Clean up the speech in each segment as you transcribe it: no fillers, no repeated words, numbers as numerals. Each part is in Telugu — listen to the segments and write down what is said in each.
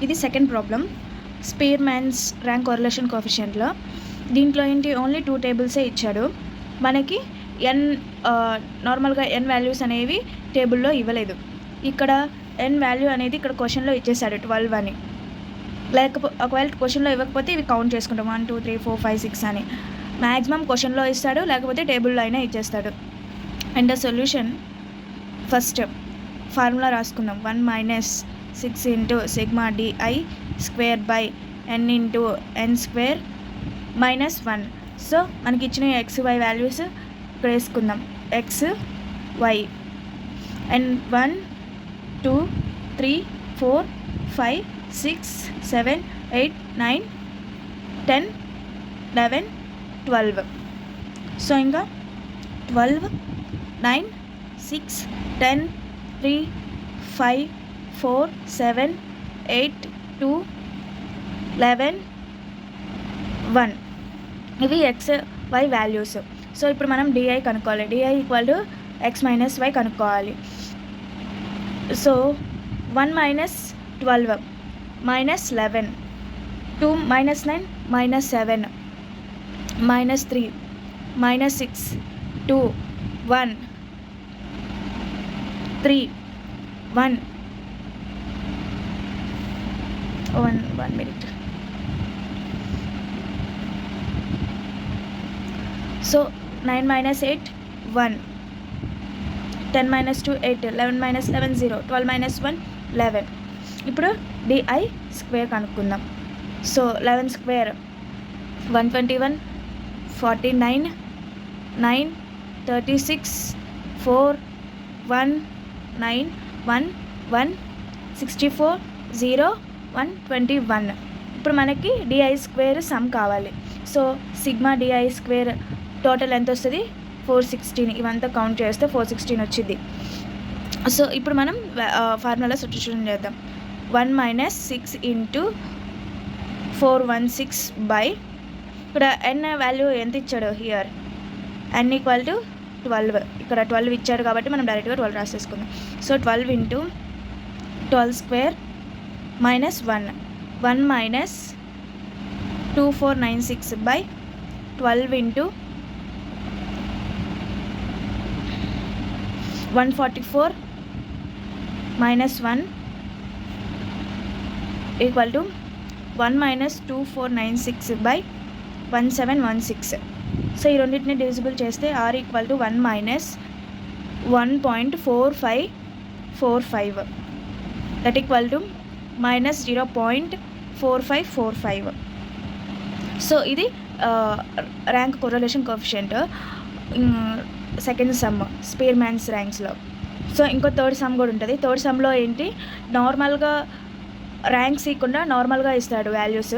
ఇది సెకండ్ ప్రాబ్లం స్పీర్మాన్స్ ర్యాంక్ కోరిలేషన్ కోఎఫిషియంట్లో. దీంట్లో ఏంటి ఓన్లీ 2 టేబుల్సే ఇచ్చాడు మనకి. నార్మల్గా n వాల్యూస్ అనేవి టేబుల్లో ఇవ్వలేదు. ఇక్కడ n వాల్యూ అనేది ఇక్కడ క్వశ్చన్లో ఇచ్చేసాడు 12 అని. ఒకవేళ క్వశ్చన్లో ఇవ్వకపోతే ఇవి కౌంట్ చేసుకుంటాం 1 2 3 4 5 6 అని. మ్యాక్సిమం క్వశ్చన్లో ఇస్తాడు, లేకపోతే టేబుల్లో అయినా ఇచ్చేస్తాడు. And the solution first formula రాసుకుందాం. 1 - 6 into sigma d i square by n into n square minus 1. So మనకి ఇచ్చిన XY వాల్యూస్ ఇక్కడ వేసుకుందాం. XY and 1 2 3 4 5 6 7 8 9 10 11 12. సో ఇంకా 12 9 6 10 3 5 4 7 8 2 11 1. ఇవి XY వాల్యూస్. సో ఇప్పుడు మనం డిఐ కనుక్కోవాలి. DI equal to x - y కనుక్కోవాలి. So 1 - 12 -11 2 - 9 -7 -3 -6 2 1 3 1 1 minute. సో 9 - 8 1 10 - 2 8 11 - 11 0 12 - 1 11. ఇప్పుడు డిఐ స్క్వేర్ కనుక్కుందాం. So 11 square 121 49 9 36 4 1 9 1 1 64 0 1 21. ఇప్పుడు మనకి డిఐ స్క్వేర్ సమ్ కావాలి. So sigma d i square total ఎంత వస్తుంది? 416. ఇవంతా కౌంట్ చేస్తే 416 వచ్చింది. సో ఇప్పుడు మనం ఫార్ములా సబ్స్టిట్యూషన్ చేద్దాం. 1 - 6 ఇంటూ 416 బై ఇక్కడ n వాల్యూ ఎంత ఇచ్చాడు హియర్ n ఈక్వల్ టు 12. ఇక్కడ 12 ఇచ్చాడు కాబట్టి మనం డైరెక్ట్గా 12 రాసేసుకుందాం. So 12 into 12 square minus 1 1 - 2496 by 12 into 144 minus 1 equal to 1 - 2496 by 1716. So ఈ రెండింటిని డివిజిబుల్ చేస్తే r equal to 1 - 1.4545 that equal to -0.4545. So ఇది rank correlation coefficient second sum Spearman's ర్యాంక్స్లో. సో ఇంకో థర్డ్ సమ్ కూడా ఉంటుంది. థర్డ్ సమ్లో ఏంటి నార్మల్గా ర్యాంక్స్ ఇవ్వకుండా నార్మల్గా ఇస్తాడు వాల్యూస్.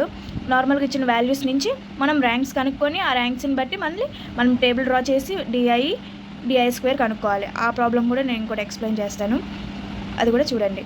నార్మల్గా ఇచ్చిన వాల్యూస్ నుంచి మనం ర్యాంక్స్ కనుక్కొని ఆ ర్యాంక్స్ని బట్టి మళ్ళీ మనం టేబుల్ డ్రా చేసి డిఐ స్క్వేర్ కనుక్కోవాలి. ఆ ప్రాబ్లం కూడా నేను ఇంకోటి ఎక్స్ప్లెయిన్ చేస్తాను, అది కూడా చూడండి.